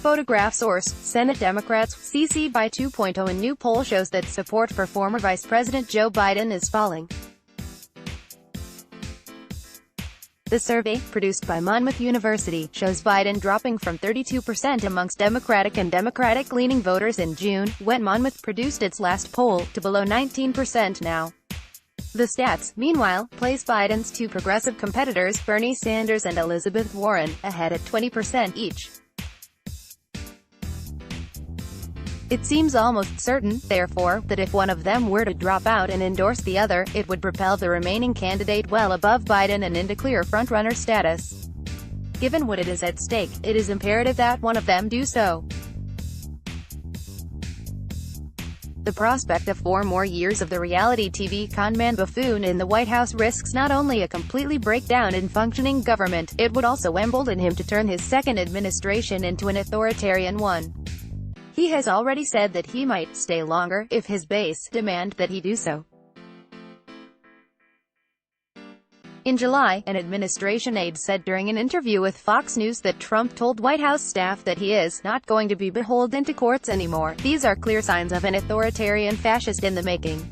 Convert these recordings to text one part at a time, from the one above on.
Photograph source, Senate Democrats, CC by 2.0. A new poll shows that support for former Vice President Joe Biden is falling. The survey, produced by Monmouth University, shows Biden dropping from 32% amongst Democratic and Democratic-leaning voters in June, when Monmouth produced its last poll, to below 19% now. The stats, meanwhile, place Biden's two progressive competitors, Bernie Sanders and Elizabeth Warren, ahead at 20% each. It seems almost certain, therefore, that if one of them were to drop out and endorse the other, it would propel the remaining candidate well above Biden and into clear frontrunner status. Given what is at stake, it is imperative that one of them do so. The prospect of 4 more years of the reality TV conman buffoon in the White House risks not only a completely breakdown in functioning government, it would also embolden him to turn his second administration into an authoritarian one. He has already said that he might stay longer, if his base demand that he do so. In July, an administration aide said during an interview with Fox News that Trump told White House staff that he is not going to be beholden to courts anymore. These are clear signs of an authoritarian fascist in the making.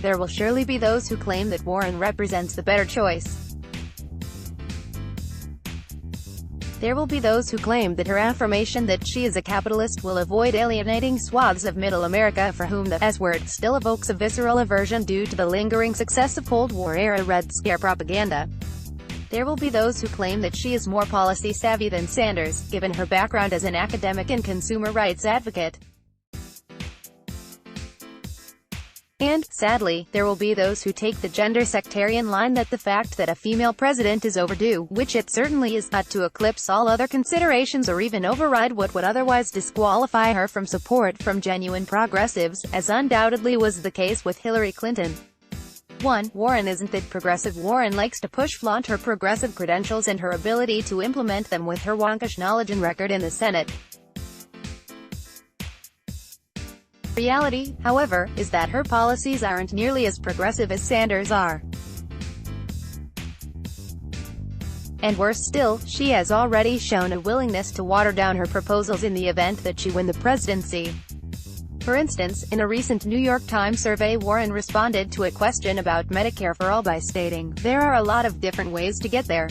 There will surely be those who claim that Warren represents the better choice. There will be those who claim that her affirmation that she is a capitalist will avoid alienating swaths of middle America for whom the S-word still evokes a visceral aversion due to the lingering success of Cold War-era Red Scare propaganda. There will be those who claim that she is more policy-savvy than Sanders, given her background as an academic and consumer rights advocate. And, sadly, there will be those who take the gender sectarian line that the fact that a female president is overdue, which it certainly is, ought to eclipse all other considerations or even override what would otherwise disqualify her from support from genuine progressives, as undoubtedly was the case with Hillary Clinton. 1. Warren isn't that progressive. Warren likes to flaunt her progressive credentials and her ability to implement them with her wonkish knowledge and record in the Senate. Reality, however, is that her policies aren't nearly as progressive as Sanders are. And worse still, she has already shown a willingness to water down her proposals in the event that she win the presidency. For instance, in a recent New York Times survey, Warren responded to a question about Medicare for All by stating, "There are a lot of different ways to get there.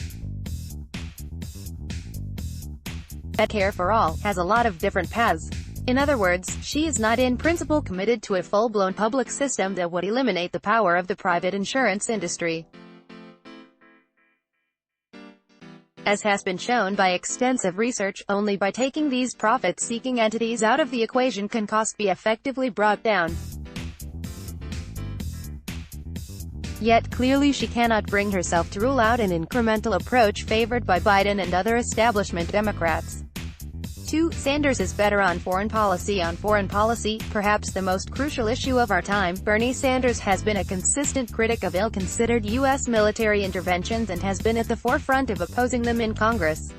Medicare for All has a lot of different paths." In other words, she is not in principle committed to a full-blown public system that would eliminate the power of the private insurance industry. As has been shown by extensive research, only by taking these profit-seeking entities out of the equation can cost be effectively brought down. Yet, clearly she cannot bring herself to rule out an incremental approach favored by Biden and other establishment Democrats. 2. Sanders is better on foreign policy. On foreign policy, perhaps the most crucial issue of our time, Bernie Sanders has been a consistent critic of ill-considered U.S. military interventions and has been at the forefront of opposing them in Congress.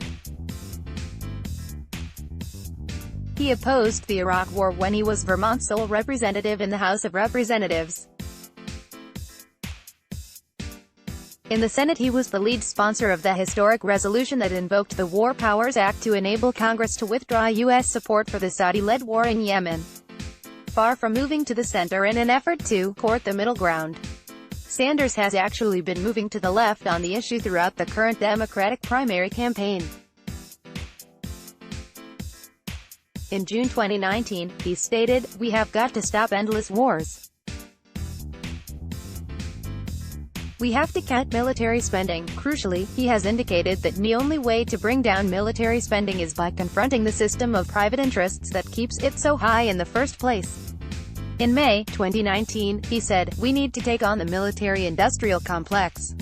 He opposed the Iraq War when he was Vermont's sole representative in the House of Representatives. In the Senate he was the lead sponsor of the historic resolution that invoked the War Powers Act to enable Congress to withdraw U.S. support for the Saudi-led war in Yemen. Far from moving to the center in an effort to court the middle ground, Sanders has actually been moving to the left on the issue throughout the current Democratic primary campaign. In June 2019, he stated, "We have got to stop endless wars. We have to cut military spending." Crucially, he has indicated that the only way to bring down military spending is by confronting the system of private interests that keeps it so high in the first place. In May 2019, he said, "We need to take on the military-industrial complex."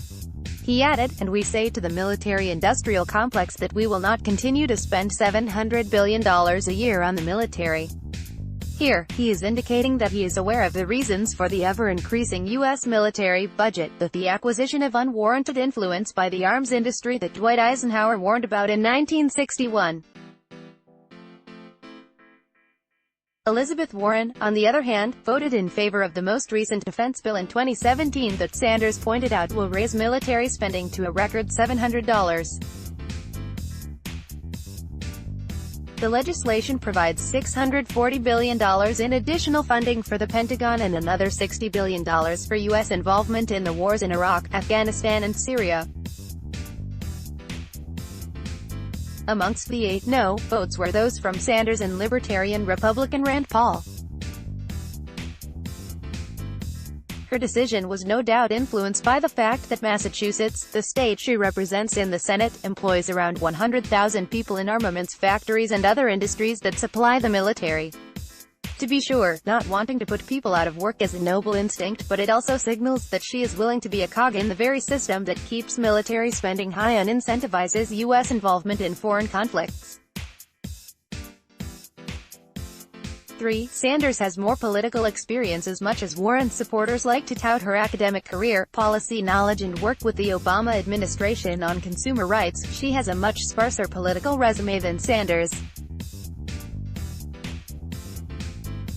He added, "And we say to the military-industrial complex that we will not continue to spend $700 billion a year on the military." Here, he is indicating that he is aware of the reasons for the ever-increasing U.S. military budget, the acquisition of unwarranted influence by the arms industry that Dwight Eisenhower warned about in 1961. Elizabeth Warren, on the other hand, voted in favor of the most recent defense bill in 2017 that Sanders pointed out will raise military spending to a record $700 The legislation provides $640 billion in additional funding for the Pentagon and another $60 billion for U.S. involvement in the wars in Iraq, Afghanistan and Syria. Amongst the 8 no votes were those from Sanders and Libertarian Republican Rand Paul. Her decision was no doubt influenced by the fact that Massachusetts, the state she represents in the Senate, employs around 100,000 people in armaments factories and other industries that supply the military. To be sure, not wanting to put people out of work is a noble instinct, but it also signals that she is willing to be a cog in the very system that keeps military spending high and incentivizes U.S. involvement in foreign conflicts. 3. Sanders has more political experience. As much as Warren's supporters like to tout her academic career, policy knowledge and work with the Obama administration on consumer rights, she has a much sparser political resume than Sanders.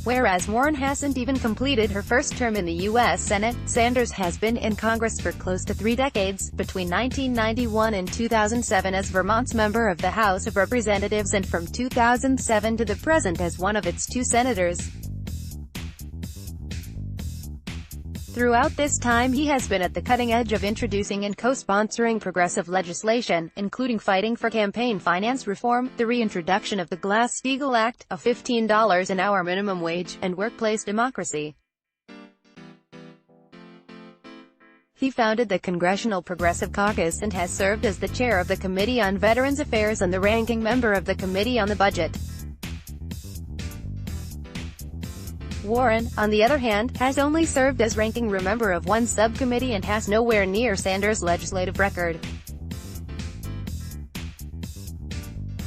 Whereas Warren hasn't even completed her first term in the U.S. Senate, Sanders has been in Congress for close to 3 decades, between 1991 and 2007 as Vermont's member of the House of Representatives and from 2007 to the present as one of its 2 senators. Throughout this time he has been at the cutting edge of introducing and co-sponsoring progressive legislation, including fighting for campaign finance reform, the reintroduction of the Glass-Steagall Act, a $15 an hour minimum wage, and workplace democracy. He founded the Congressional Progressive Caucus and has served as the chair of the Committee on Veterans Affairs and the ranking member of the Committee on the Budget. Warren, on the other hand, has only served as ranking member of one subcommittee and has nowhere near Sanders' legislative record.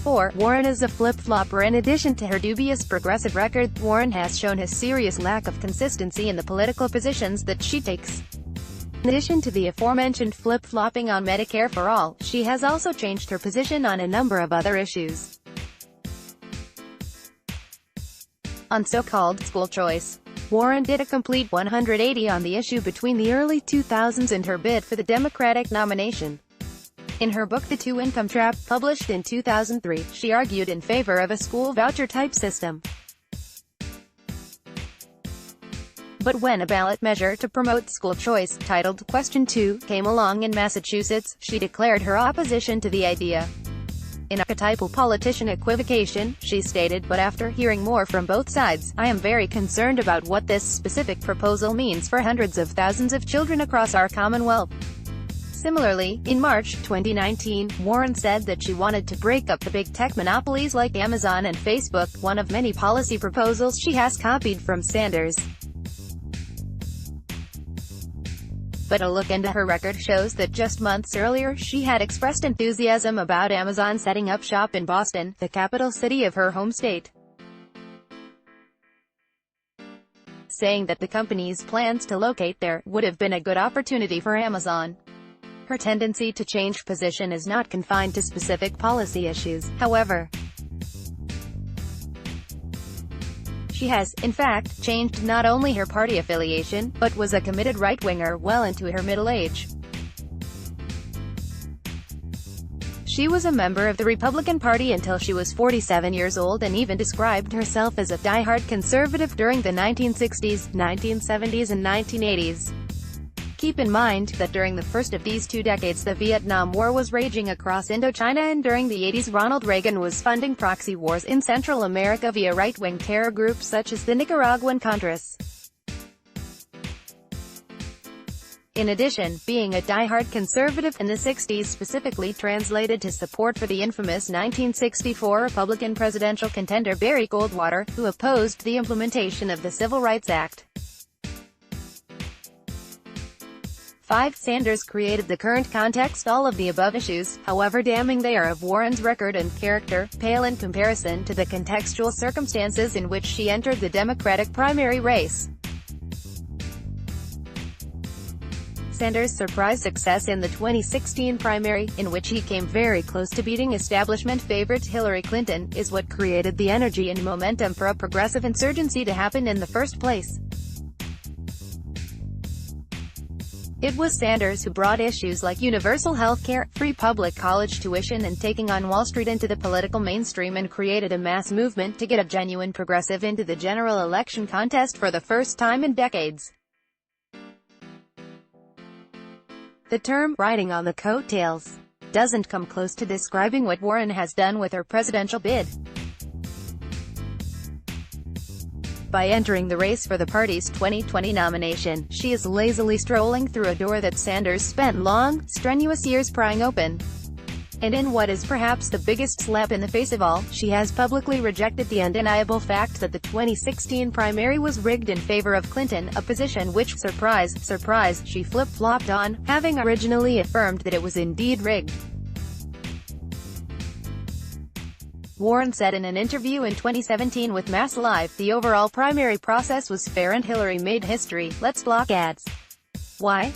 4. Warren is a flip-flopper. In addition to her dubious progressive record, Warren has shown a serious lack of consistency in the political positions that she takes. In addition to the aforementioned flip-flopping on Medicare for All, she has also changed her position on a number of other issues. On so-called school choice, Warren did a complete 180 on the issue between the early 2000s and her bid for the Democratic nomination. In her book The Two-Income Trap, published in 2003, she argued in favor of a school voucher-type system. But when a ballot measure to promote school choice, titled Question 2, came along in Massachusetts, she declared her opposition to the idea. In archetypal politician equivocation, she stated, "But after hearing more from both sides, I am very concerned about what this specific proposal means for hundreds of thousands of children across our Commonwealth." Similarly, in March 2019, Warren said that she wanted to break up the big tech monopolies like Amazon and Facebook, one of many policy proposals she has copied from Sanders. But a look into her record shows that just months earlier she had expressed enthusiasm about Amazon setting up shop in Boston, the capital city of her home state, saying that the company's plans to locate there would have been a good opportunity for Amazon. Her tendency to change position is not confined to specific policy issues, however. She has, in fact, changed not only her party affiliation, but was a committed right-winger well into her middle age. She was a member of the Republican Party until she was 47 years old and even described herself as a die-hard conservative during the 1960s, 1970s and 1980s. Keep in mind that during the first of these 2 decades the Vietnam War was raging across Indochina, and during the 80s Ronald Reagan was funding proxy wars in Central America via right-wing terror groups such as the Nicaraguan Contras. In addition, being a die-hard conservative in the 60s specifically translated to support for the infamous 1964 Republican presidential contender Barry Goldwater, who opposed the implementation of the Civil Rights Act. 5. Sanders created the current context. All of the above issues, however damning they are of Warren's record and character, pale in comparison to the contextual circumstances in which she entered the Democratic primary race. Sanders' surprise success in the 2016 primary, in which he came very close to beating establishment favorite Hillary Clinton, is what created the energy and momentum for a progressive insurgency to happen in the first place. It was Sanders who brought issues like universal health care, free public college tuition and taking on Wall Street into the political mainstream and created a mass movement to get a genuine progressive into the general election contest for the first time in decades. The term, riding on the coattails, doesn't come close to describing what Warren has done with her presidential bid. By entering the race for the party's 2020 nomination, she is lazily strolling through a door that Sanders spent long, strenuous years prying open. And in what is perhaps the biggest slap in the face of all, she has publicly rejected the undeniable fact that the 2016 primary was rigged in favor of Clinton, a position which, surprise, surprise, she flip-flopped on, having originally affirmed that it was indeed rigged. Warren said in an interview in 2017 with Mass Live, the overall primary process was fair and Hillary made history. Let's block ads. Why?